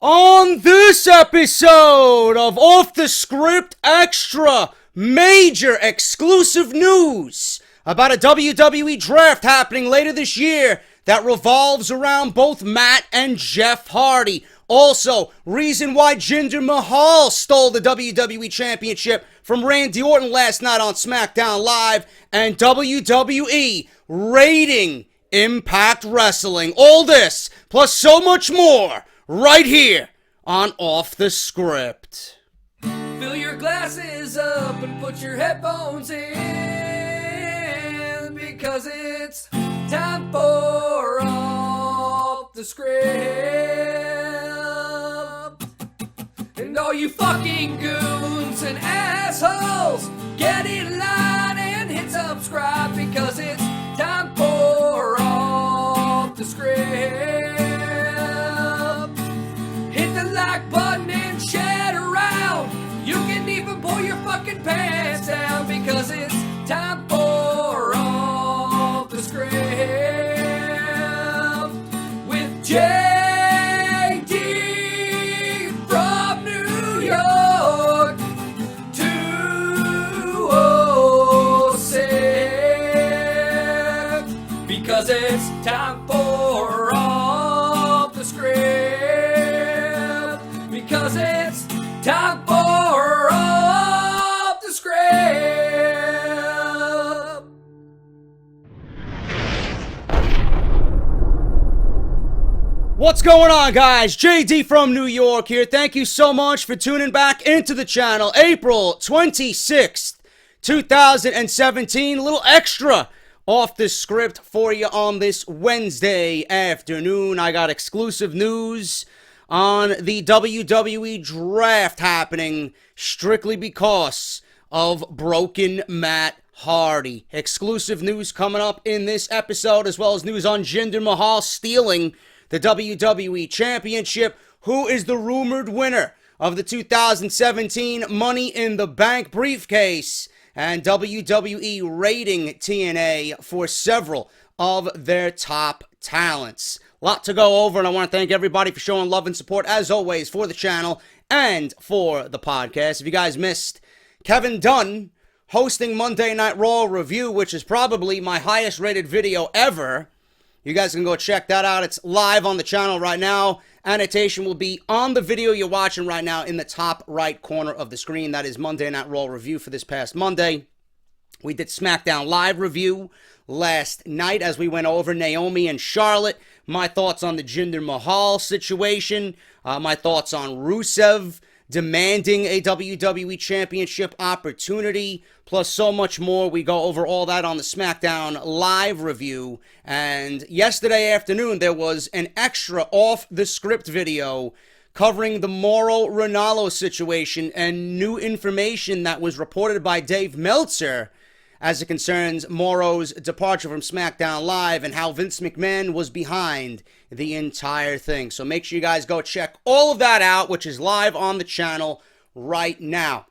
On this episode of Off the Script Extra, major exclusive news about a WWE draft happening later this year that revolves around both Matt and Jeff Hardy. Also, reason why Jinder Mahal stole the WWE Championship from Randy Orton last night on Smackdown Live, and WWE rating Impact Wrestling. All this, plus so much more, right here on Off the Script. Fill your glasses up and put your headphones in, because it's time for Off the Script. And all you fucking goons and assholes, get in line and hit subscribe, because it's time for Off the Script. Hit the like button and share it around. You can even pull your fucking pants down, because it's time for Off the Script with JD from New York 206, because it's time for Off the Script, because it's time for Off the Script. What's going on, guys? JD from New York here. Thank you so much for tuning back into the channel. April 26th, 2017. A little extra Off the Script for you on this Wednesday afternoon. I got exclusive news on the WWE draft happening strictly because of Broken Matt Hardy. Exclusive news coming up in this episode, as well as news on Jinder Mahal stealing the WWE Championship. Who is the rumored winner of the 2017 Money in the Bank briefcase? And WWE rating TNA for several of their top talents. Lot to go over, and I want to thank everybody for showing love and support, as always, for the channel and for the podcast. If you guys missed Kevin Dunn hosting Monday Night Raw review, which is probably my highest rated video ever, you guys can go check that out. It's live on the channel right now. Annotation will be on the video you're watching right now in the top right corner of the screen. That is Monday Night Raw review for this past Monday. We did Smackdown Live review last night as we went over Naomi and Charlotte. My thoughts on the Jinder Mahal situation. My thoughts on Rusev demanding a WWE Championship opportunity, plus so much more. We go over all that on the Smackdown Live review. And yesterday afternoon, there was an extra Off the Script video covering the Mauro Ranallo situation and new information that was reported by Dave Meltzer as it concerns Mauro's departure from SmackDown Live and how Vince McMahon was behind the entire thing. So make sure you guys go check all of that out, which is live on the channel right now.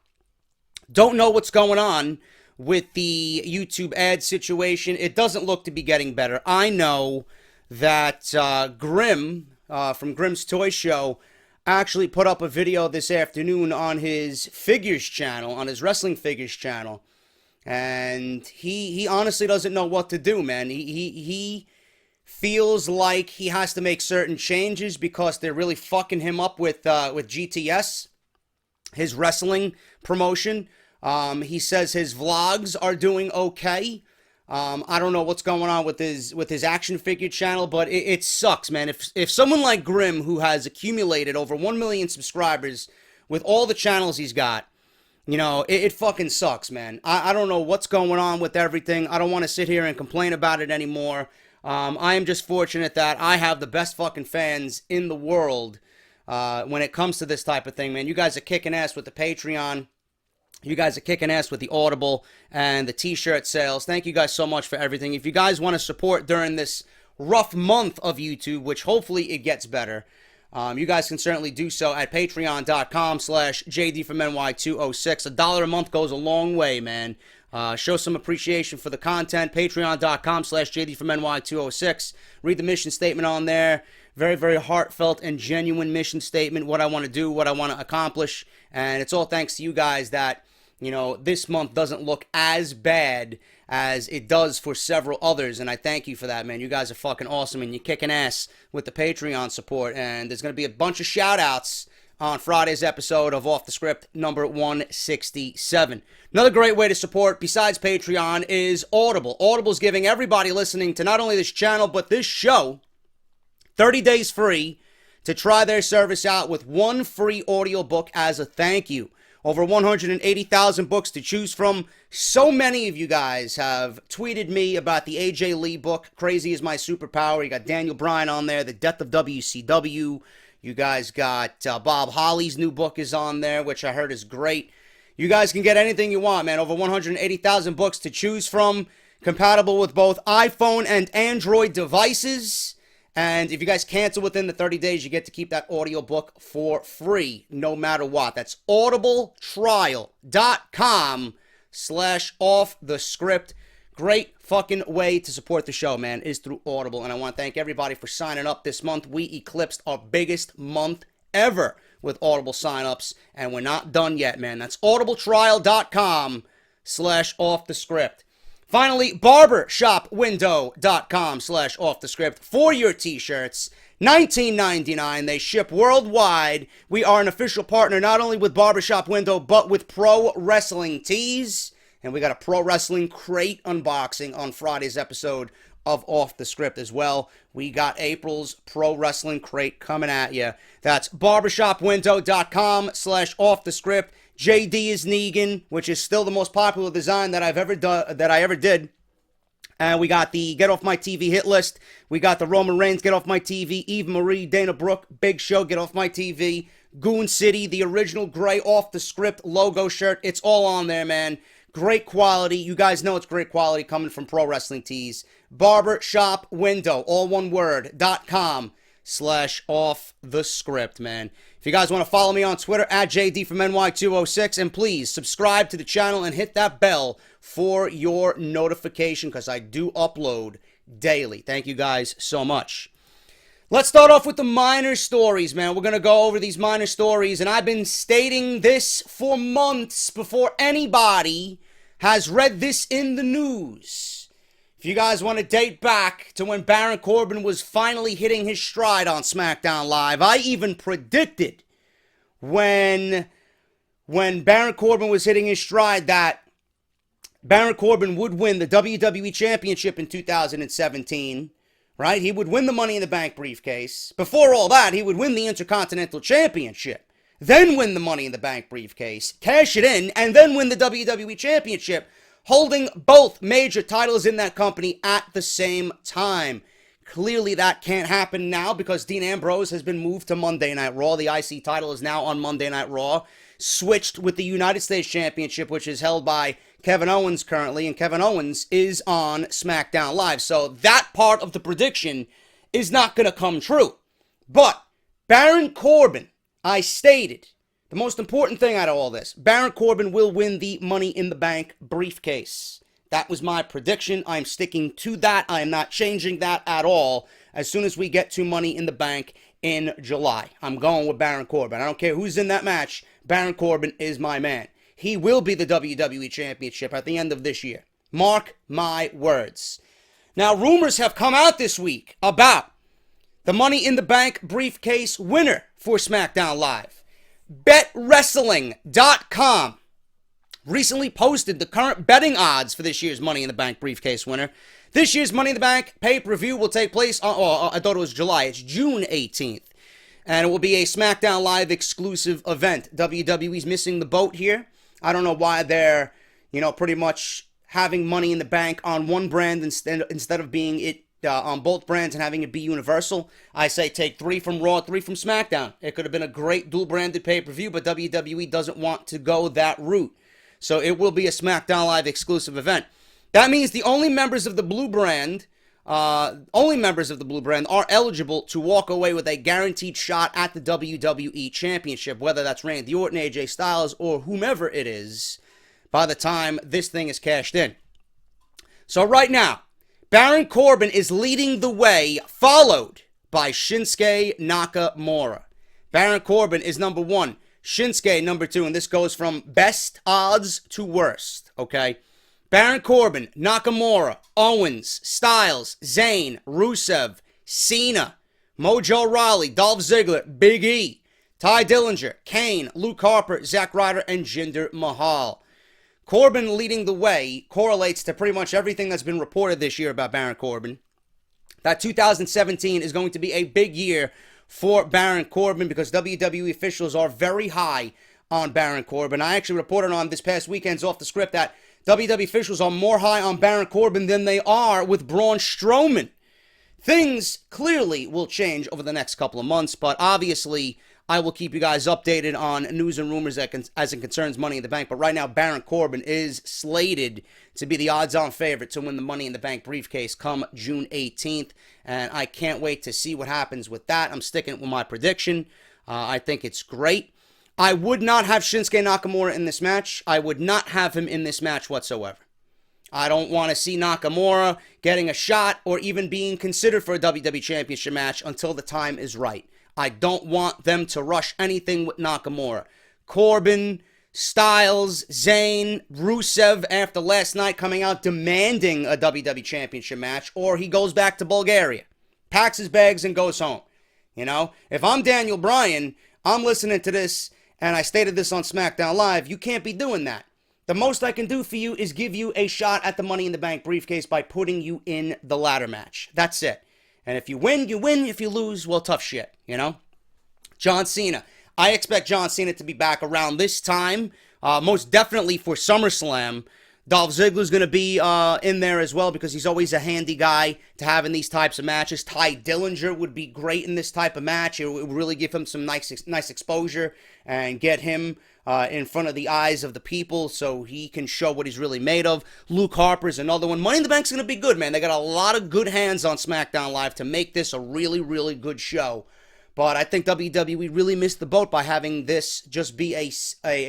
Don't know what's going on with the YouTube ad situation. It doesn't look to be getting better. I know that Grim from Grim's Toy Show actually put up a video this afternoon on his figures channel, on his wrestling figures channel. And he honestly doesn't know what to do, man. He feels like he has to make certain changes because they're really fucking him up with GTS, his wrestling promotion. He says his vlogs are doing okay. I don't know what's going on with his action figure channel, but it sucks, man. If someone like Grim, who has accumulated over 1 million subscribers with all the channels he's got, you know, it fucking sucks, man. I don't know what's going on with everything. I don't want to sit here and complain about it anymore. I am just fortunate that I have the best fucking fans in the world when it comes to this type of thing, man. You guys are kicking ass with the Patreon. You guys are kicking ass with the Audible and the t-shirt sales. Thank you guys so much for everything. If you guys want to support during this rough month of YouTube, which hopefully it gets better, You guys can certainly do so at patreon.com/JD from NY206. $1 a month goes a long way, man. Show some appreciation for the content. Patreon.com/JD from NY206. Read the mission statement on there. Very, very heartfelt and genuine mission statement. What I want to do, what I want to accomplish. And it's all thanks to you guys that, you know, this month doesn't look as bad as it does for several others, and I thank you for that, man. You guys are fucking awesome, and you're kicking ass with the Patreon support, and there's going to be a bunch of shout-outs on Friday's episode of Off the Script number 167. Another great way to support, besides Patreon, is Audible. Audible's giving everybody listening to not only this channel, but this show, 30 days free to try their service out with one free audiobook as a thank you. Over 180,000 books to choose from. So many of you guys have tweeted me about the AJ Lee book, Crazy is My Superpower. You got Daniel Bryan on there, The Death of WCW. You guys got Bob Holly's new book is on there, which I heard is great. You guys can get anything you want, man. Over 180,000 books to choose from, compatible with both iPhone and Android devices. And if you guys cancel within the 30 days, you get to keep that audiobook for free, no matter what. That's audibletrial.com/offthescript. Great fucking way to support the show, man, is through Audible. And I want to thank everybody for signing up this month. We eclipsed our biggest month ever with Audible signups, and we're not done yet, man. That's audibletrial.com/offthescript. Finally, barbershopwindow.com/offthescript for your t-shirts. $19.99. They ship worldwide. We are an official partner not only with Barbershop Window, but with Pro Wrestling Tees. And we got a Pro Wrestling Crate unboxing on Friday's episode of Off the Script as well. We got April's Pro Wrestling Crate coming at you. That's barbershopwindow.com/offthescript. JD is Negan, which is still the most popular design that I ever did. And we got the Get Off My TV hit list. We got the Roman Reigns Get Off My TV, Eve Marie, Dana Brooke, Big Show Get Off My TV, Goon City, the original gray Off the Script logo shirt. It's all on there, man. Great quality. You guys know it's great quality coming from Pro Wrestling Tees. Barbershop Window, all one word, .com/offthescript, man. If you guys want to follow me on Twitter, at JD from NY206, and please subscribe to the channel and hit that bell for your notification, because I do upload daily. Thank you guys so much. Let's start off with the minor stories, man. We're going to go over these minor stories, and I've been stating this for months before anybody has read this in the news. If you guys want to date back to when Baron Corbin was finally hitting his stride on Smackdown Live, I even predicted when Baron Corbin was hitting his stride that Baron Corbin would win the WWE Championship in 2017, right? He would win the Money in the Bank briefcase. Before all that, he would win the Intercontinental Championship, then win the Money in the Bank briefcase, cash it in, and then win the WWE Championship, holding both major titles in that company at the same time. Clearly that can't happen now because Dean Ambrose has been moved to Monday Night Raw. The IC title is now on Monday Night Raw, switched with the United States Championship, which is held by Kevin Owens currently, and Kevin Owens is on SmackDown Live. So that part of the prediction is not going to come true. But Baron Corbin, I stated, the most important thing out of all this, Baron Corbin will win the Money in the Bank briefcase. That was my prediction. I'm sticking to that. I am not changing that at all. As soon as we get to Money in the Bank in July, I'm going with Baron Corbin. I don't care who's in that match. Baron Corbin is my man. He will be the WWE Championship at the end of this year. Mark my words. Now, rumors have come out this week about the Money in the Bank briefcase winner for SmackDown Live. BetWrestling.com recently posted the current betting odds for this year's Money in the Bank briefcase winner. This year's Money in the Bank pay-per-view will take place on, I thought it was July. It's June 18th. And it will be a SmackDown Live exclusive event. WWE's missing the boat here. I don't know why they're, pretty much having Money in the Bank on one brand instead of being it on both brands and having it be universal. I say take 3 from Raw, 3 from SmackDown. It could have been a great dual-branded pay-per-view, but WWE doesn't want to go that route. So it will be a SmackDown Live exclusive event. That means the only members of the blue brand only members of the Blue Brand are eligible to walk away with a guaranteed shot at the WWE Championship, whether that's Randy Orton, AJ Styles, or whomever it is, by the time this thing is cashed in. So right now, Baron Corbin is leading the way, followed by Shinsuke Nakamura. Baron Corbin is number 1, Shinsuke number 2, and this goes from best odds to worst, okay? Baron Corbin, Nakamura, Owens, Styles, Zayn, Rusev, Cena, Mojo Rawley, Dolph Ziggler, Big E, Ty Dillinger, Kane, Luke Harper, Zack Ryder, and Jinder Mahal. Corbin leading the way correlates to pretty much everything that's been reported this year about Baron Corbin. That 2017 is going to be a big year for Baron Corbin because WWE officials are very high on Baron Corbin. I actually reported on this past weekend's Off the Script that WWE officials are more high on Baron Corbin than they are with Braun Strowman. Things clearly will change over the next couple of months, but obviously I will keep you guys updated on news and rumors as it concerns Money in the Bank. But right now, Baron Corbin is slated to be the odds-on favorite to win the Money in the Bank briefcase come June 18th. And I can't wait to see what happens with that. I'm sticking with my prediction. I think it's great. I would not have Shinsuke Nakamura in this match. I would not have him in this match whatsoever. I don't want to see Nakamura getting a shot or even being considered for a WWE Championship match until the time is right. I don't want them to rush anything with Nakamura. Corbin, Styles, Zayn, Rusev after last night coming out demanding a WWE Championship match, or he goes back to Bulgaria, packs his bags and goes home. You know, if I'm Daniel Bryan, I'm listening to this and I stated this on Smackdown Live, you can't be doing that. The most I can do for you is give you a shot at the Money in the Bank briefcase by putting you in the ladder match. That's it. And if you win, you win. If you lose, well, tough shit, you know? John Cena. I expect John Cena to be back around this time, most definitely for SummerSlam. Dolph Ziggler's going to be in there as well because he's always a handy guy to have in these types of matches. Ty Dillinger would be great in this type of match. It would really give him some nice exposure and get him in front of the eyes of the people so he can show what he's really made of. Luke Harper's another one. Money in the Bank's going to be good, man. They got a lot of good hands on SmackDown Live to make this a really, really good show. But I think WWE really missed the boat by having this just be a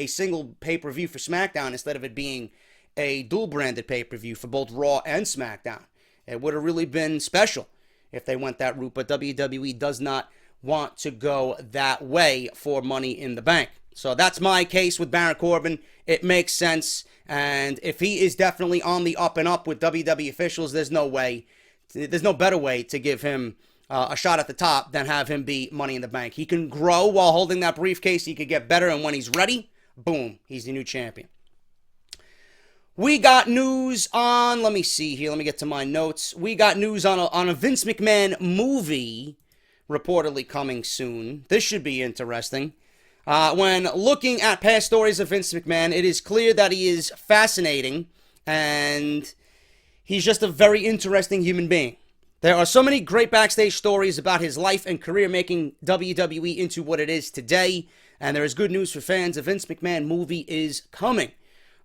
single pay-per-view for SmackDown instead of it being a dual-branded pay-per-view for both Raw and SmackDown. It would have really been special if they went that route, but WWE does not want to go that way for Money in the Bank. So that's my case with Baron Corbin. It makes sense, and if he is definitely on the up and up with WWE officials, there's no better way to give him a shot at the top than have him be Money in the Bank. He can grow while holding that briefcase. He could get better, and when he's ready, boom, he's the new champion. We got news on, let me see here, let me get to my notes. We got news on a Vince McMahon movie reportedly coming soon. This should be interesting. When looking at past stories of Vince McMahon, it is clear that he is fascinating, and he's just a very interesting human being. There are so many great backstage stories about his life and career making WWE into what it is today, and there is good news for fans. A Vince McMahon movie is coming.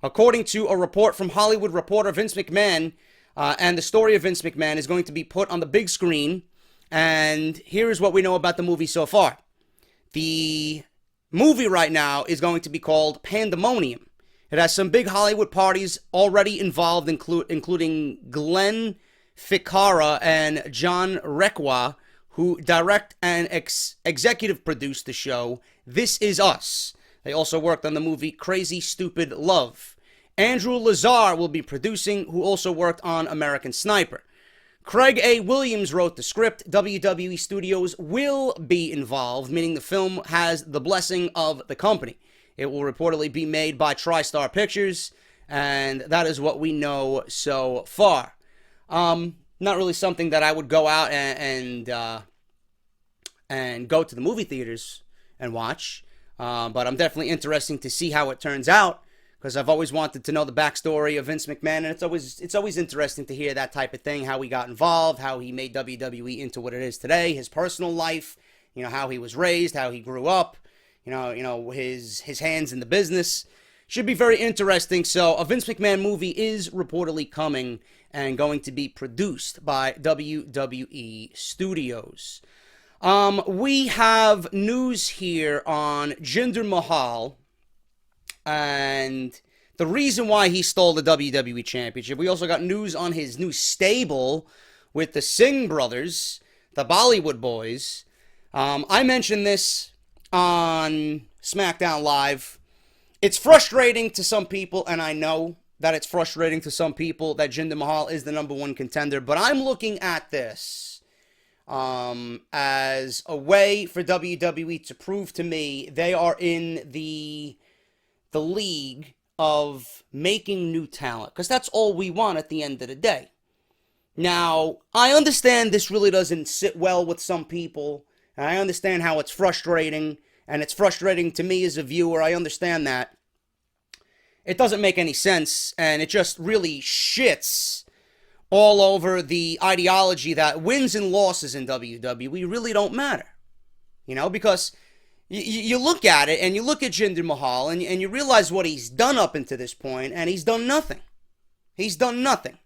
According to a report from Hollywood Reporter, Vince McMahon and the story of Vince McMahon is going to be put on the big screen, and here is what we know about the movie so far. The movie right now is going to be called Pandemonium. It has some big Hollywood parties already involved, including Glenn Ficarra and John Requa, who direct and executive produced the show This Is Us. They also worked on the movie Crazy Stupid Love. Andrew Lazar will be producing, who also worked on American Sniper. Craig A. Williams wrote the script. WWE Studios will be involved, meaning the film has the blessing of the company. It will reportedly be made by TriStar Pictures, and that is what we know so far. Not really something that I would go out and go to the movie theaters and watch, but I'm definitely interested to see how it turns out, because I've always wanted to know the backstory of Vince McMahon, and it's always interesting to hear that type of thing, how he got involved, how he made WWE into what it is today, his personal life, you know, how he was raised, how he grew up, you know his hands in the business. Should be very interesting. So a Vince McMahon movie is reportedly coming, and going to be produced by WWE Studios. We have news here on Jinder Mahal and the reason why he stole the WWE Championship. We also got news on his new stable with the Singh brothers, the Bollywood Boys. I mentioned this on Smackdown Live. It's frustrating to some people, and I know that it's frustrating to some people that Jinder Mahal is the number one contender, but I'm looking at this as a way for WWE to prove to me they are in the league of making new talent, because that's all we want at the end of the day. Now, I understand this really doesn't sit well with some people, and I understand how it's frustrating, and it's frustrating to me as a viewer. I understand that. It doesn't make any sense, and it just really shits all over the ideology that wins and losses in WWE really don't matter. You know, because you look at it, and you look at Jinder Mahal, and you realize what he's done up until this point, and he's done nothing. He's done nothing.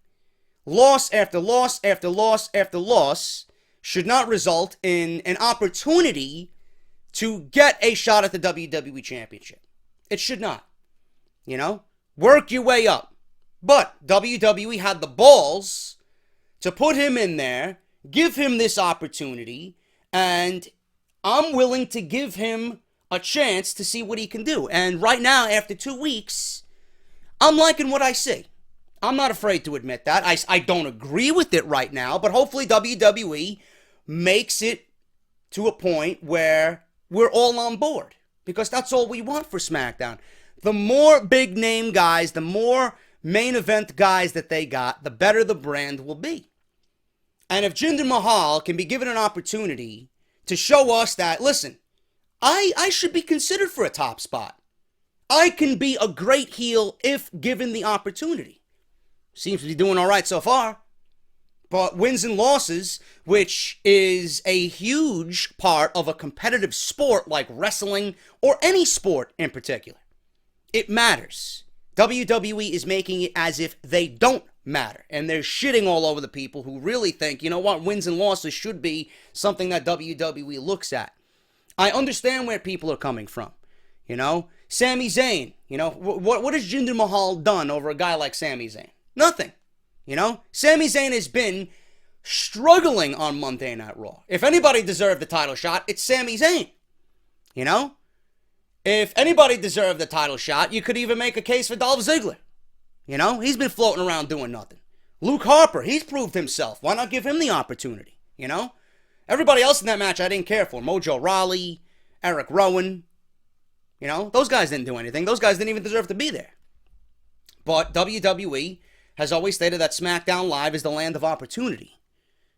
Loss after loss after loss after loss should not result in an opportunity to get a shot at the WWE Championship. It should not. You know? Work your way up. But WWE had the balls to put him in there, give him this opportunity, and I'm willing to give him a chance to see what he can do. And right now, after 2 weeks, I'm liking what I see. I'm not afraid to admit that. I don't agree with it right now, but hopefully WWE makes it to a point where we're all on board, because that's all we want for SmackDown. The more big name guys, the more main event guys that they got, the better the brand will be. And if Jinder Mahal can be given an opportunity to show us that, listen, I should be considered for a top spot. I can be a great heel if given the opportunity. Seems to be doing all right so far. But wins and losses, which is a huge part of a competitive sport like wrestling or any sport in particular, it matters. WWE is making it as if they don't matter. And they're shitting all over the people who really think, you know what, wins and losses should be something that WWE looks at. I understand where people are coming from. You know, Sami Zayn, you know, what has Jinder Mahal done over a guy like Sami Zayn? Nothing. You know, Sami Zayn has been struggling on Monday Night Raw. If anybody deserved the title shot, it's Sami Zayn. You know? If anybody deserved the title shot, you could even make a case for Dolph Ziggler. You know? He's been floating around doing nothing. Luke Harper, he's proved himself. Why not give him the opportunity? You know? Everybody else in that match I didn't care for. Mojo Rawley, Eric Rowan. You know? Those guys didn't do anything. Those guys didn't even deserve to be there. But WWE has always stated that SmackDown Live is the land of opportunity.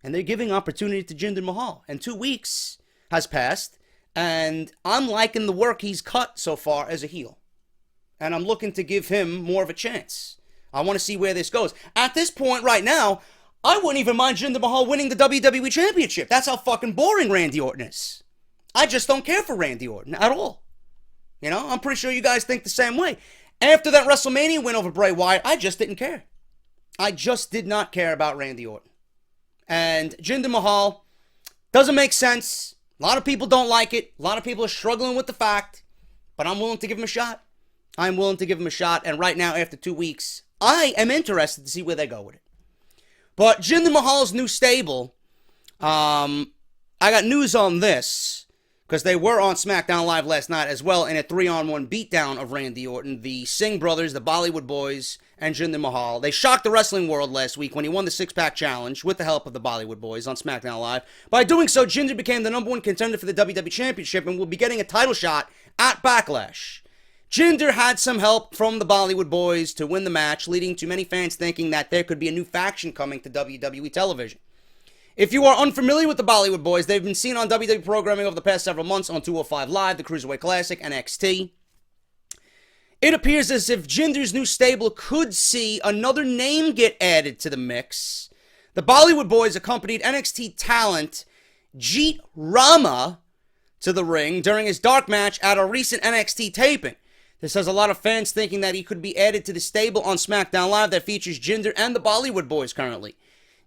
And they're giving opportunity to Jinder Mahal. And 2 weeks has passed, and I'm liking the work he's cut so far as a heel. And I'm looking to give him more of a chance. I want to see where this goes. At this point right now, I wouldn't even mind Jinder Mahal winning the WWE Championship. That's how fucking boring Randy Orton is. I just don't care for Randy Orton at all. You know, I'm pretty sure you guys think the same way. After that WrestleMania win over Bray Wyatt, I just didn't care. I just did not care about Randy Orton. And Jinder Mahal doesn't make sense. A lot of people don't like it. A lot of people are struggling with the fact. But I'm willing to give him a shot. I'm willing to give him a shot. And right now, after 2 weeks, I am interested to see where they go with it. But Jinder Mahal's new stable, I got news on this, because they were on SmackDown Live last night as well in a 3-on-1 beatdown of Randy Orton. The Singh brothers, the Bollywood Boys, and Jinder Mahal. They shocked the wrestling world last week when he won the six-pack challenge with the help of the Bollywood Boys on SmackDown Live. By doing so, Jinder became the number one contender for the WWE Championship and will be getting a title shot at Backlash. Jinder had some help from the Bollywood Boys to win the match, leading to many fans thinking that there could be a new faction coming to WWE television. If you are unfamiliar with the Bollywood Boys, they've been seen on WWE programming over the past several months on 205 Live, the Cruiserweight Classic, NXT. It appears as if Jinder's new stable could see another name get added to the mix. The Bollywood Boys accompanied NXT talent Jeet Rama to the ring during his dark match at a recent NXT taping. This has a lot of fans thinking that he could be added to the stable on SmackDown Live that features Jinder and the Bollywood Boys currently.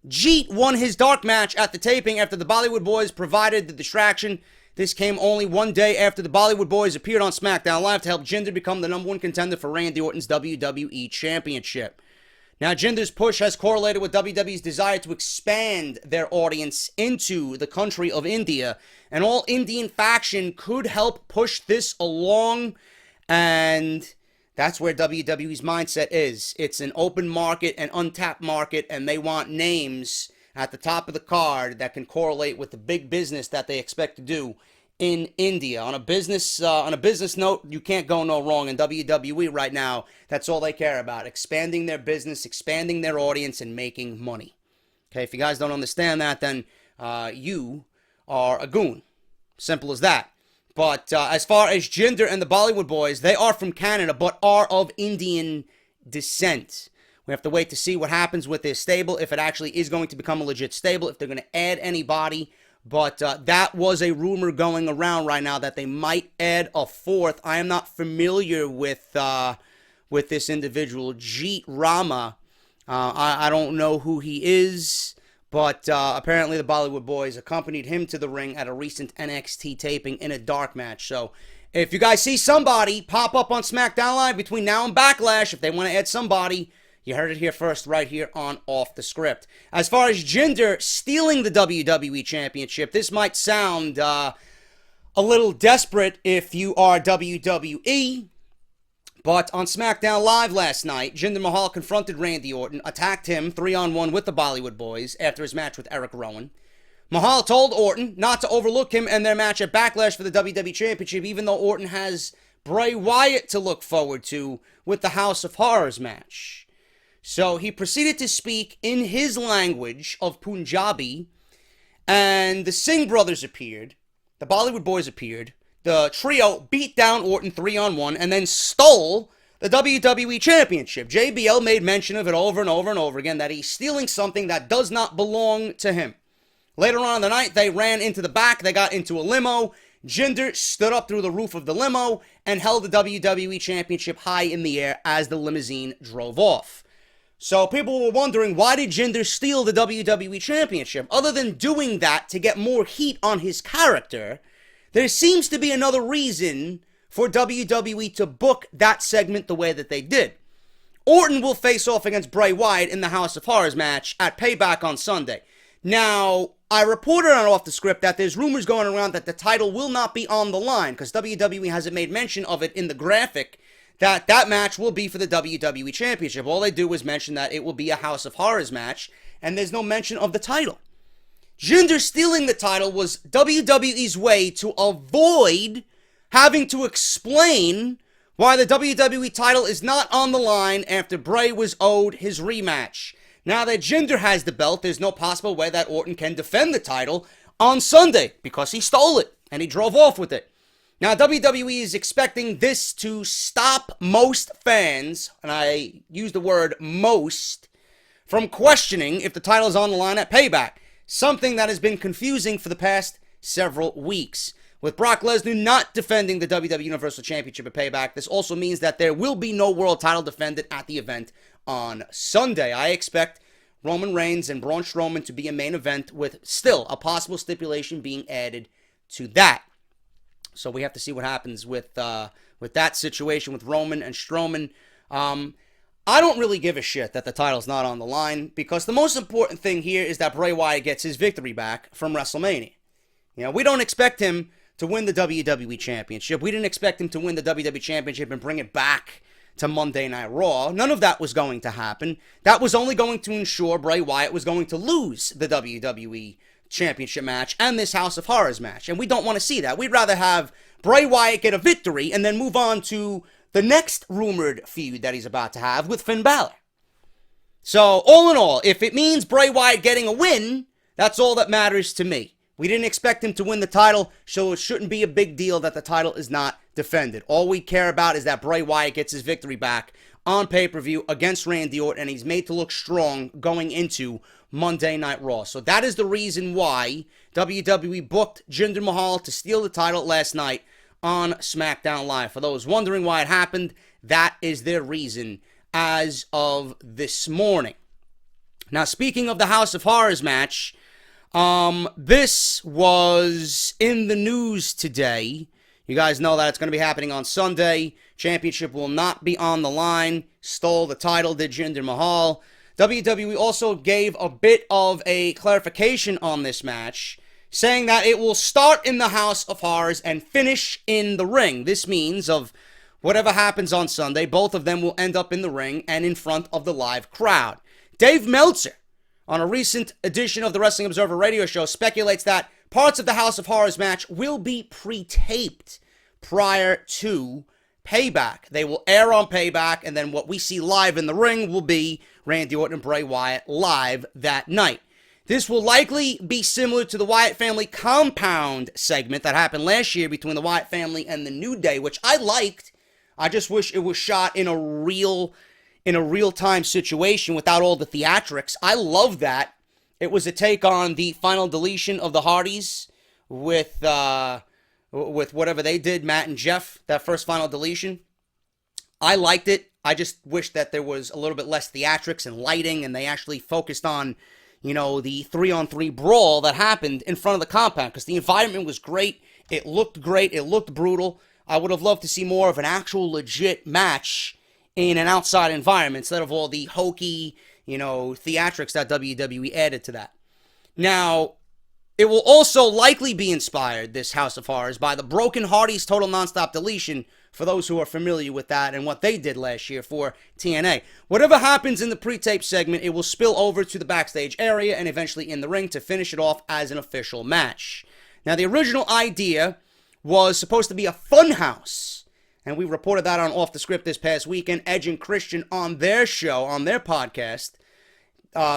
Jeet won his dark match at the taping after the Bollywood Boys provided the distraction. This came only one day after the Bollywood Boys appeared on SmackDown Live to help Jinder become the #1 contender for Randy Orton's WWE Championship. Now, Jinder's push has correlated with WWE's desire to expand their audience into the country of India. An all-Indian faction could help push this along, and that's where WWE's mindset is. It's an open market, an untapped market, and they want names at the top of the card that can correlate with the big business that they expect to do in India. On a business note, you can't go no wrong in WWE right now. That's all they care about: expanding their business, expanding their audience, and making money. Okay, if you guys don't understand that, then you are a goon. Simple as that. But as far as Jinder and the Bollywood Boys, they are from Canada, but are of Indian descent. We have to wait to see what happens with this stable, if it actually is going to become a legit stable, if they're going to add anybody. But that was a rumor going around right now that they might add a fourth. I am not familiar with this individual, Jeet Rama. I don't know who he is, but apparently the Bollywood Boys accompanied him to the ring at a recent NXT taping in a dark match. So if you guys see somebody pop up on SmackDown Live between now and Backlash, if they want to add somebody, you heard it here first, right here on Off the Script. As far as Jinder stealing the WWE Championship, this might sound a little desperate if you are WWE, but on SmackDown Live last night, Jinder Mahal confronted Randy Orton, attacked him 3-on-1 with the Bollywood Boys after his match with Eric Rowan. Mahal told Orton not to overlook him and their match at Backlash for the WWE Championship, even though Orton has Bray Wyatt to look forward to with the House of Horrors match. So he proceeded to speak in his language of Punjabi, and the Singh brothers appeared, the Bollywood Boys appeared, the trio beat down Orton 3-on-1, and then stole the WWE Championship. JBL made mention of it over and over and over again, that he's stealing something that does not belong to him. Later on in the night, they ran into the back, they got into a limo. Jinder stood up through the roof of the limo and held the WWE Championship high in the air as the limousine drove off. So people were wondering, why did Jinder steal the WWE Championship? Other than doing that to get more heat on his character, there seems to be another reason for WWE to book that segment the way that they did. Orton will face off against Bray Wyatt in the House of Horrors match at Payback on Sunday. Now, I reported on Off the Script that there's rumors going around that the title will not be on the line, because WWE hasn't made mention of it in the graphic, that match will be for the WWE Championship. All they do is mention that it will be a House of Horrors match, and there's no mention of the title. Jinder stealing the title was WWE's way to avoid having to explain why the WWE title is not on the line after Bray was owed his rematch. Now that Jinder has the belt, there's no possible way that Orton can defend the title on Sunday, because he stole it, and he drove off with it. Now, WWE is expecting this to stop most fans, and I use the word most, from questioning if the title is on the line at Payback, something that has been confusing for the past several weeks. With Brock Lesnar not defending the WWE Universal Championship at Payback, this also means that there will be no world title defended at the event on Sunday. I expect Roman Reigns and Braun Strowman to be a main event, with still a possible stipulation being added to that. So we have to see what happens with that situation with Roman and Strowman. I don't really give a shit that the title's not on the line, because the most important thing here is that Bray Wyatt gets his victory back from WrestleMania. You know, we don't expect him to win the WWE Championship. We didn't expect him to win the WWE Championship and bring it back to Monday Night Raw. None of that was going to happen. That was only going to ensure Bray Wyatt was going to lose the WWE Championship match and this House of Horrors match, and we don't want to see that. We'd rather have Bray Wyatt get a victory and then move on to the next rumored feud that he's about to have with Finn Balor. So, all in all, if it means Bray Wyatt getting a win, that's all that matters to me. We didn't expect him to win the title, so it shouldn't be a big deal that the title is not defended. All we care about is that Bray Wyatt gets his victory back on pay-per-view against Randy Orton, and he's made to look strong going into Monday Night Raw. So that is the reason why WWE booked Jinder Mahal to steal the title last night on SmackDown Live. For those wondering why it happened, that is their reason as of this morning. Now, speaking of the House of Horrors match, this was in the news today. You guys know that it's going to be happening on Sunday. Championship will not be on the line. Stole the title, did Jinder Mahal. WWE also gave a bit of a clarification on this match, saying that it will start in the House of Horrors and finish in the ring. This means of whatever happens on Sunday, both of them will end up in the ring and in front of the live crowd. Dave Meltzer, on a recent edition of the Wrestling Observer radio show, speculates that parts of the House of Horrors match will be pre-taped prior to Payback. They will air on Payback, and then what we see live in the ring will be Randy Orton and Bray Wyatt live that night. This will likely be similar to the Wyatt Family Compound segment that happened last year between the Wyatt family and the New Day, which I liked. I just wish it was shot in a real-time situation without all the theatrics. I love that. It was a take on the final deletion of the Hardys with whatever they did, Matt and Jeff, that first final deletion. I liked it. I just wish that there was a little bit less theatrics and lighting, and they actually focused on, the 3-on-3 brawl that happened in front of the compound, because the environment was great. It looked great. It looked brutal. I would have loved to see more of an actual legit match in an outside environment instead of all the hokey, theatrics that WWE added to that. Now, it will also likely be inspired, this House of Horrors, by the Broken Hardys Total Nonstop Deletion, for those who are familiar with that and what they did last year for TNA. Whatever happens in the pre-tape segment, it will spill over to the backstage area and eventually in the ring to finish it off as an official match. Now, the original idea was supposed to be a fun house, and we reported that on Off the Script this past weekend. Edge and Christian on their show, on their podcast,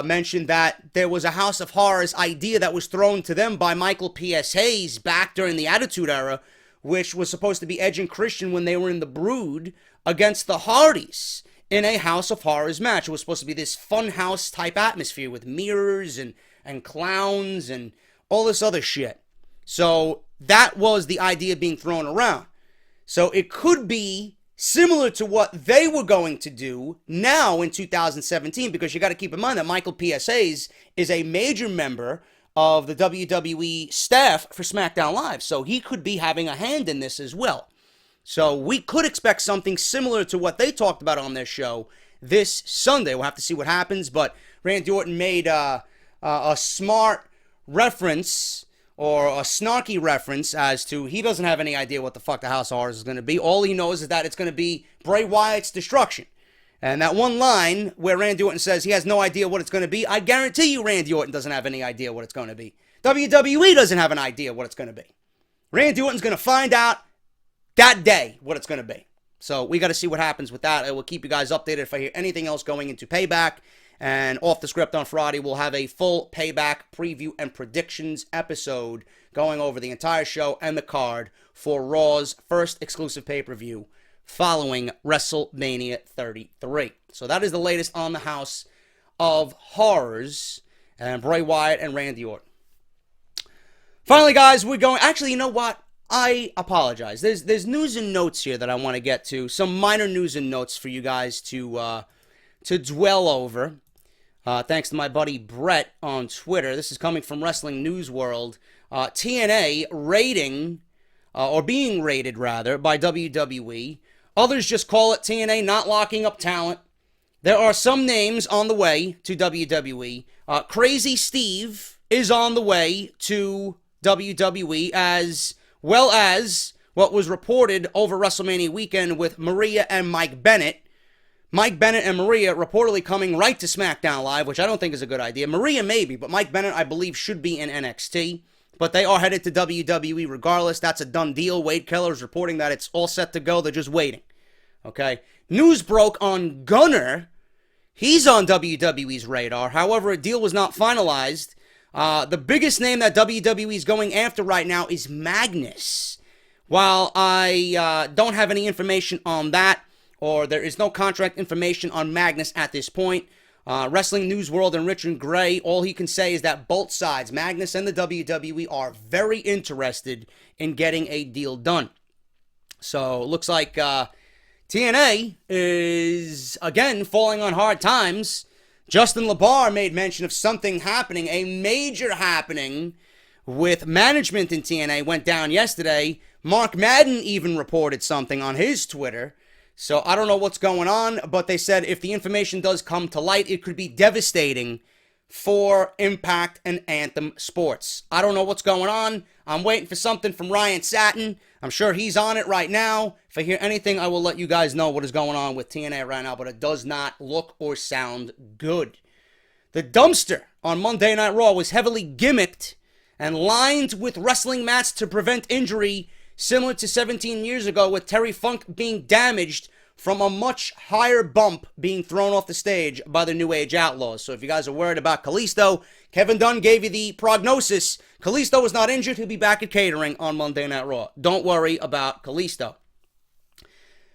mentioned that there was a House of Horrors idea that was thrown to them by Michael P.S. Hayes back during the Attitude Era, which was supposed to be Edge and Christian when they were in the Brood against the Hardys in a House of Horrors match. It was supposed to be this fun house type atmosphere with mirrors and clowns and all this other shit. So that was the idea being thrown around. So it could be similar to what they were going to do now in 2017, because you got to keep in mind that Michael P.S. Hayes is a major member of the WWE staff for SmackDown Live, so he could be having a hand in this as well. So we could expect something similar to what they talked about on their show this Sunday. We'll have to see what happens, but Randy Orton made a smart reference, or a snarky reference, as to he doesn't have any idea what the fuck the House of Horrors is going to be. All he knows is that it's going to be Bray Wyatt's destruction. And that one line where Randy Orton says he has no idea what it's going to be, I guarantee you Randy Orton doesn't have any idea what it's going to be. WWE doesn't have an idea what it's going to be. Randy Orton's going to find out that day what it's going to be. So we got to see what happens with that. I will keep you guys updated if I hear anything else going into Payback. And Off the Script on Friday, we'll have a full Payback preview and predictions episode going over the entire show and the card for Raw's first exclusive pay-per-view following WrestleMania 33. So that is the latest on the House of Horrors and Bray Wyatt and Randy Orton. Finally, guys, we're going... Actually, you know what? I apologize. There's news and notes here that I want to get to. Some minor news and notes for you guys to dwell over. Thanks to my buddy Brett on Twitter. This is coming from Wrestling News World. TNA rating, or being rated rather, by WWE. Others just call it TNA not locking up talent. There are some names on the way to WWE. Crazy Steve is on the way to WWE, as well as what was reported over WrestleMania weekend with Maria and Mike Bennett. Mike Bennett and Maria reportedly coming right to SmackDown Live, which I don't think is a good idea. Maria maybe, but Mike Bennett I believe should be in NXT. But they are headed to WWE regardless. That's a done deal. Wade Keller is reporting that it's all set to go. They're just waiting. Okay. News broke on Gunner. He's on WWE's radar. However, a deal was not finalized. The biggest name that WWE is going after right now is Magnus. While I don't have any information on that, or there is no contract information on Magnus at this point, Wrestling News World and Richard Gray, all he can say is that both sides, Magnus and the WWE, are very interested in getting a deal done. So looks like TNA is again falling on hard times. Justin LeBar made mention of something happening, a major happening with management in TNA went down yesterday. Mark Madden even reported something on his Twitter. So I don't know what's going on, but they said if the information does come to light, it could be devastating for Impact and Anthem Sports. I don't know what's going on. I'm waiting for something from Ryan Satin. I'm sure he's on it right now. If I hear anything, I will let you guys know what is going on with TNA right now, but it does not look or sound good. The dumpster on Monday Night Raw was heavily gimmicked and lined with wrestling mats to prevent injury, similar to 17 years ago with Terry Funk being damaged from a much higher bump being thrown off the stage by the New Age Outlaws. So if you guys are worried about Kalisto, Kevin Dunn gave you the prognosis. Kalisto is not injured. He'll be back at catering on Monday Night Raw. Don't worry about Kalisto.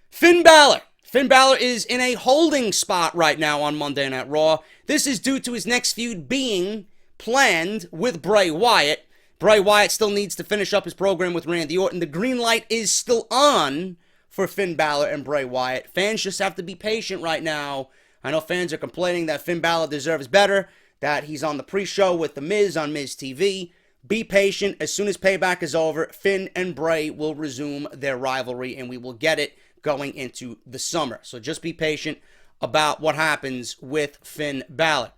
Finn Balor. Finn Balor is in a holding spot right now on Monday Night Raw. This is due to his next feud being planned with Bray Wyatt. Bray Wyatt still needs to finish up his program with Randy Orton. The green light is still on for Finn Balor and Bray Wyatt. Fans just have to be patient right now. I know fans are complaining that Finn Balor deserves better, that he's on the pre-show with The Miz on Miz TV. Be patient. As soon as Payback is over, Finn and Bray will resume their rivalry, and we will get it going into the summer. So just be patient about what happens with Finn Balor.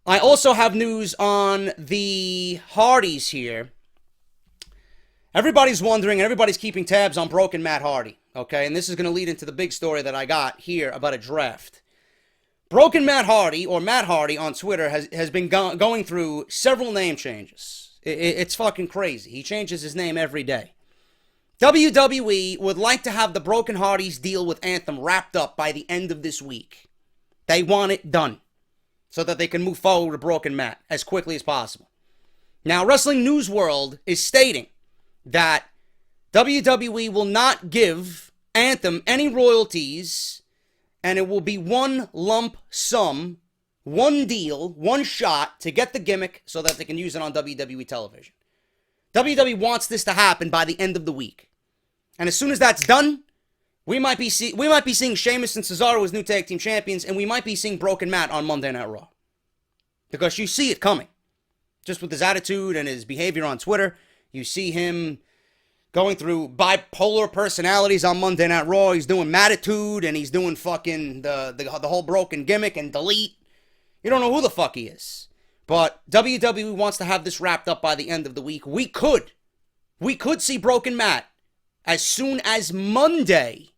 I also have news on the Hardys here. Everybody's wondering, and everybody's keeping tabs on Broken Matt Hardy, okay? And this is going to lead into the big story that I got here about a draft. Broken Matt Hardy, or Matt Hardy on Twitter, has been going through several name changes. It's fucking crazy. He changes his name every day. WWE would like to have the Broken Hardys deal with Anthem wrapped up by the end of this week. They want it done so that they can move forward with Broken Matt as quickly as possible. Now, Wrestling News World is stating that WWE will not give Anthem any royalties, and it will be one lump sum, one deal, one shot to get the gimmick so that they can use it on WWE television. WWE wants this to happen by the end of the week. And as soon as that's done, we might be seeing Sheamus and Cesaro as new tag team champions, and we might be seeing Broken Matt on Monday Night Raw. Because you see it coming. Just with his attitude and his behavior on Twitter, you see him going through bipolar personalities on Monday Night Raw. He's doing Mattitude, and he's doing fucking the whole broken gimmick and delete. You don't know who the fuck he is. But WWE wants to have this wrapped up by the end of the week. We could see Broken Matt as soon as Monday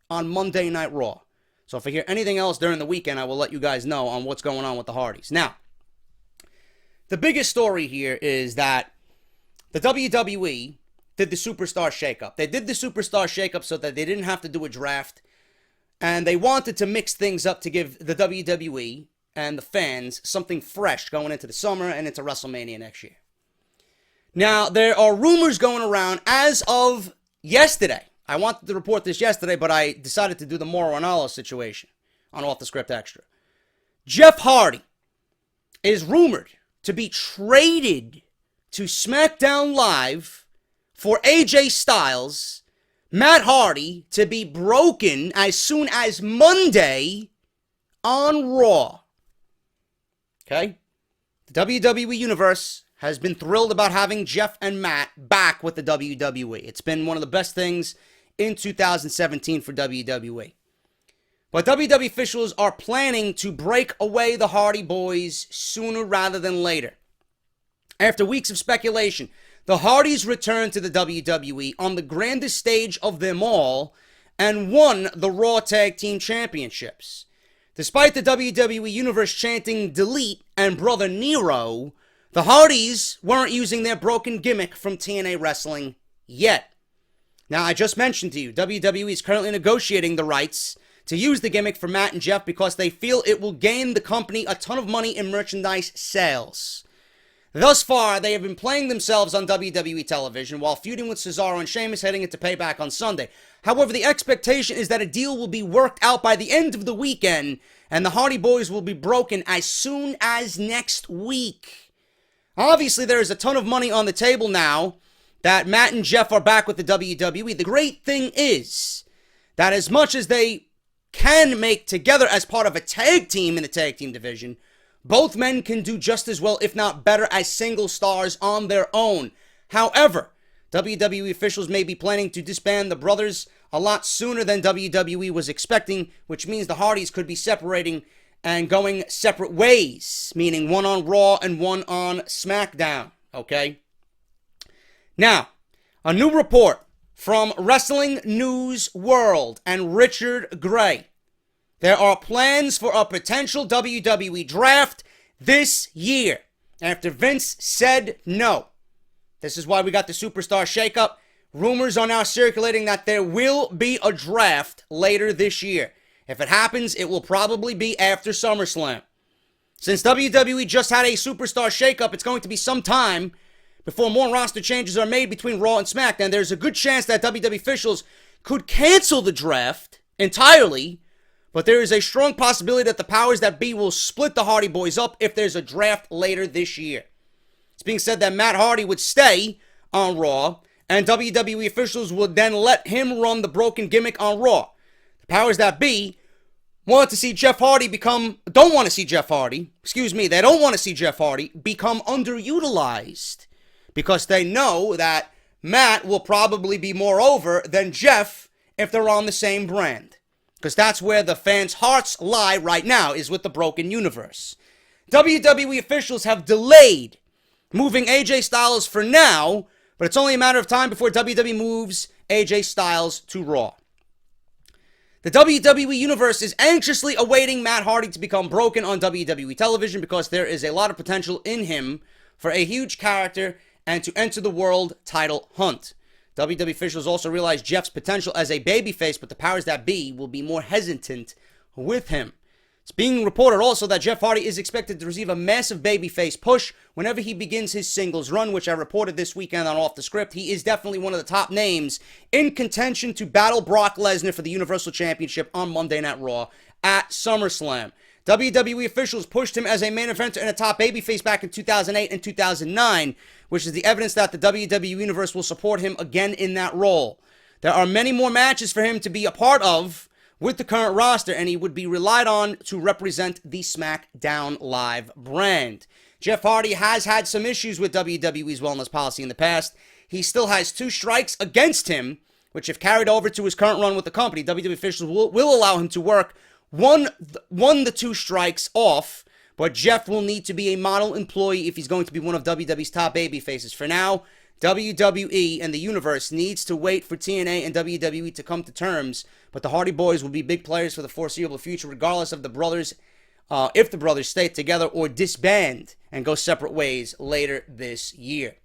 on Monday Night Raw. So if I hear anything else during the weekend, I will let you guys know on what's going on with the Hardys. Now, the biggest story here is that the WWE did the Superstar Shakeup. They did the Superstar Shakeup so that they didn't have to do a draft. And they wanted to mix things up to give the WWE and the fans something fresh going into the summer and into WrestleMania next year. Now, there are rumors going around as of yesterday. I wanted to report this yesterday, but I decided to do the Mauro Ranallo situation on Off the Script Extra. Jeff Hardy is rumored to be traded to SmackDown Live for AJ Styles, Matt Hardy to be broken as soon as Monday on Raw. Okay? The WWE Universe has been thrilled about having Jeff and Matt back with the WWE. It's been one of the best things in 2017 for WWE. But WWE officials are planning to break away the Hardy Boys sooner rather than later. After weeks of speculation, the Hardys returned to the WWE on the grandest stage of them all and won the Raw Tag Team Championships. Despite the WWE Universe chanting delete and Brother Nero, the Hardys weren't using their broken gimmick from TNA Wrestling yet. Now, I just mentioned to you, WWE is currently negotiating the rights to use the gimmick for Matt and Jeff because they feel it will gain the company a ton of money in merchandise sales. Thus far, they have been playing themselves on WWE television while feuding with Cesaro and Sheamus heading into Payback on Sunday. However, the expectation is that a deal will be worked out by the end of the weekend, and the Hardy Boys will be broken as soon as next week. Obviously, there is a ton of money on the table now that Matt and Jeff are back with the WWE. The great thing is that as much as they can make together as part of a tag team in the tag team division, both men can do just as well, if not better, as single stars on their own. However, WWE officials may be planning to disband the brothers a lot sooner than WWE was expecting, which means the Hardys could be separating and going separate ways, meaning one on Raw and one on SmackDown, okay? Now, a new report from Wrestling News World and Richard Gray. There are plans for a potential WWE draft this year after Vince said no. This is why we got the superstar shakeup. Rumors are now circulating that there will be a draft later this year. If it happens, it will probably be after SummerSlam. Since WWE just had a superstar shakeup, it's going to be some time before more roster changes are made between Raw and SmackDown. There's a good chance that WWE officials could cancel the draft entirely, but there is a strong possibility that the powers that be will split the Hardy Boys up if there's a draft later this year. It's being said that Matt Hardy would stay on Raw, and WWE officials would then let him run the broken gimmick on Raw. The powers that be don't want to see Jeff Hardy become underutilized, because they know that Matt will probably be more over than Jeff if they're on the same brand. Because that's where the fans' hearts lie right now, is with the broken universe. WWE officials have delayed moving AJ Styles for now, but it's only a matter of time before WWE moves AJ Styles to Raw. The WWE Universe is anxiously awaiting Matt Hardy to become broken on WWE television, because there is a lot of potential in him for a huge character and to enter the world title hunt. WWE officials also realize Jeff's potential as a babyface, but the powers that be will be more hesitant with him. It's being reported also that Jeff Hardy is expected to receive a massive babyface push whenever he begins his singles run, which I reported this weekend on Off the Script. He is definitely one of the top names in contention to battle Brock Lesnar for the Universal Championship on Monday Night Raw at SummerSlam. WWE officials pushed him as a main eventer and a top babyface back in 2008 and 2009, which is the evidence that the WWE Universe will support him again in that role. There are many more matches for him to be a part of with the current roster, and he would be relied on to represent the SmackDown Live brand. Jeff Hardy has had some issues with WWE's wellness policy in the past. He still has 2 strikes against him, which if carried over to his current run with the company, WWE officials will allow him to work the 2 strikes off, but Jeff will need to be a model employee if he's going to be one of WWE's top babyfaces. For now, WWE and the universe needs to wait for TNA and WWE to come to terms, but the Hardy Boys will be big players for the foreseeable future, regardless of the brothers, if the brothers stay together or disband and go separate ways later this year.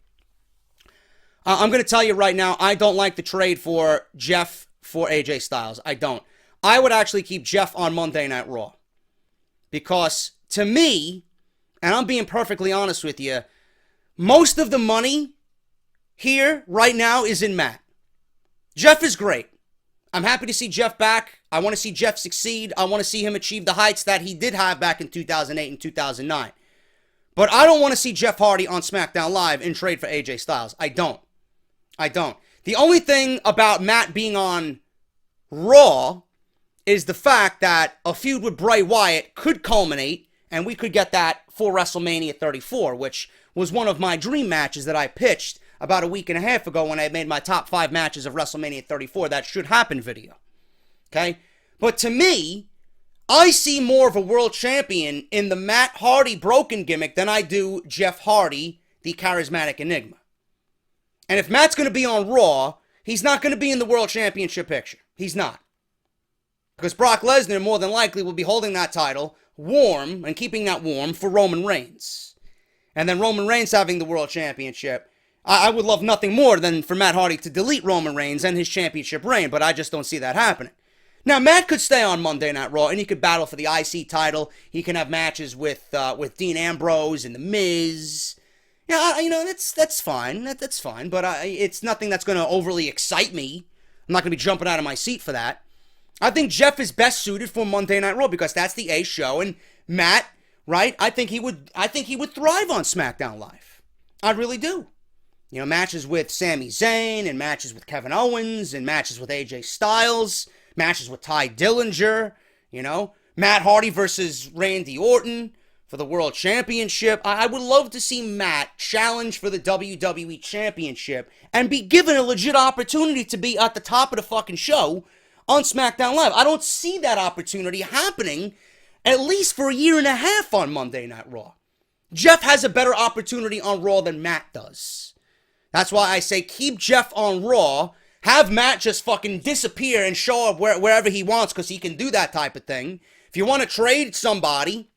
I'm going to tell you right now, I don't like the trade for Jeff for AJ Styles. I don't. I would actually keep Jeff on Monday Night Raw. Because, to me, and I'm being perfectly honest with you, most of the money here, right now, is in Matt. Jeff is great. I'm happy to see Jeff back. I want to see Jeff succeed. I want to see him achieve the heights that he did have back in 2008 and 2009. But I don't want to see Jeff Hardy on SmackDown Live in trade for AJ Styles. I don't. The only thing about Matt being on Raw is the fact that a feud with Bray Wyatt could culminate, and we could get that for WrestleMania 34, which was one of my dream matches that I pitched about a week and a half ago when I made my top 5 matches of WrestleMania 34. That should happen video. Okay? But to me, I see more of a world champion in the Matt Hardy broken gimmick than I do Jeff Hardy, the charismatic enigma. And if Matt's going to be on Raw, he's not going to be in the world championship picture. He's not. Because Brock Lesnar more than likely will be holding that title warm and keeping that warm for Roman Reigns. And then Roman Reigns having the world championship. I would love nothing more than for Matt Hardy to delete Roman Reigns and his championship reign, but I just don't see that happening. Now, Matt could stay on Monday Night Raw, and he could battle for the IC title. He can have matches with Dean Ambrose and The Miz. Yeah, that's fine. That's fine, but it's nothing that's going to overly excite me. I'm not going to be jumping out of my seat for that. I think Jeff is best suited for Monday Night Raw because that's the A show, and Matt, right? I think he would thrive on SmackDown Live. I really do. You know, matches with Sami Zayn, and matches with Kevin Owens, and matches with AJ Styles, matches with Ty Dillinger, you know, Matt Hardy versus Randy Orton for the World Championship. I would love to see Matt challenge for the WWE Championship and be given a legit opportunity to be at the top of the fucking show on SmackDown Live. I don't see that opportunity happening at least for a year and a half on Monday Night Raw. Jeff has a better opportunity on Raw than Matt does. That's why I say keep Jeff on Raw, have Matt just fucking disappear and show up wherever he wants, because he can do that type of thing. If you want to trade somebody,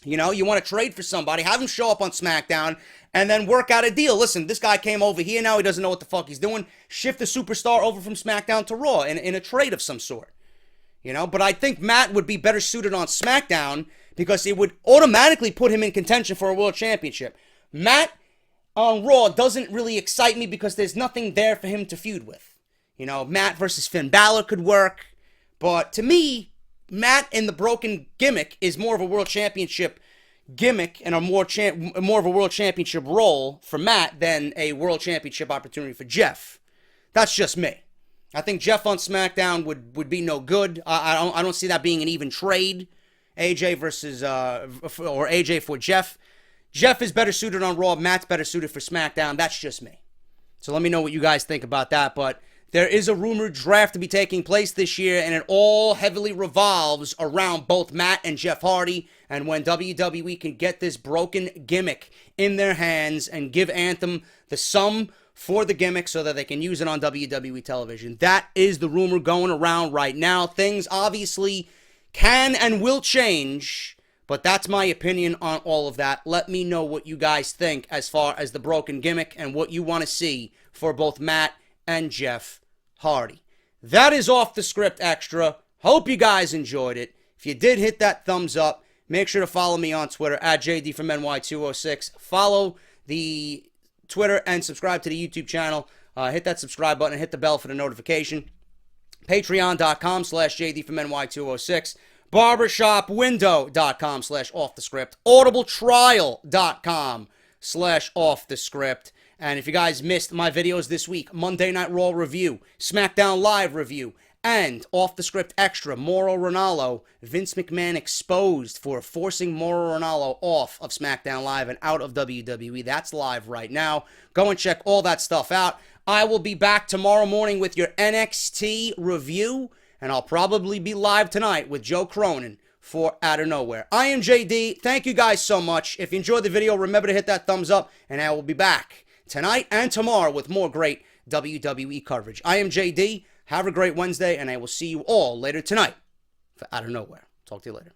you know, you want to trade for somebody, have him show up on SmackDown and then work out a deal. Listen, this guy came over here, now he doesn't know what the fuck he's doing. Shift the superstar over from SmackDown to Raw in a trade of some sort. You know, but I think Matt would be better suited on SmackDown because it would automatically put him in contention for a World Championship. Matt on Raw doesn't really excite me because there's nothing there for him to feud with. You know, Matt versus Finn Balor could work, but to me, Matt in the broken gimmick is more of a World Championship gimmick and more of a World Championship role for Matt than a World Championship opportunity for Jeff. That's just me. I think Jeff on SmackDown would be no good. I don't see that being an even trade. AJ versus or AJ for Jeff. Jeff is better suited on Raw. Matt's better suited for SmackDown. That's just me. So let me know what you guys think about that. But there is a rumored draft to be taking place this year, and it all heavily revolves around both Matt and Jeff Hardy. And when WWE can get this broken gimmick in their hands and give Anthem the sum for the gimmick so that they can use it on WWE television. That is the rumor going around right now. Things obviously can and will change, but that's my opinion on all of that. Let me know what you guys think as far as the broken gimmick and what you want to see for both Matt and Jeff Hardy. That is Off the Script Extra. Hope you guys enjoyed it. If you did, hit that thumbs up. Make sure to follow me on Twitter at JD from NY206. Follow the Twitter and subscribe to the YouTube channel. Hit that subscribe button and hit the bell for the notification. Patreon.com/JD from NY206. Barbershopwindow.com/offthescript. Audibletrial.com/offthescript. And if you guys missed my videos this week, Monday Night Raw review, SmackDown Live review, and Off the Script Extra, Mauro Ranallo, Vince McMahon exposed for forcing Mauro Ranallo off of SmackDown Live and out of WWE. That's live right now. Go and check all that stuff out. I will be back tomorrow morning with your NXT review, and I'll probably be live tonight with Joe Cronin for Out of Nowhere. I am JD. Thank you guys so much. If you enjoyed the video, remember to hit that thumbs up, and I will be back tonight and tomorrow with more great WWE coverage. I am JD. Have a great Wednesday, and I will see you all later tonight for Out of Nowhere. Talk to you later.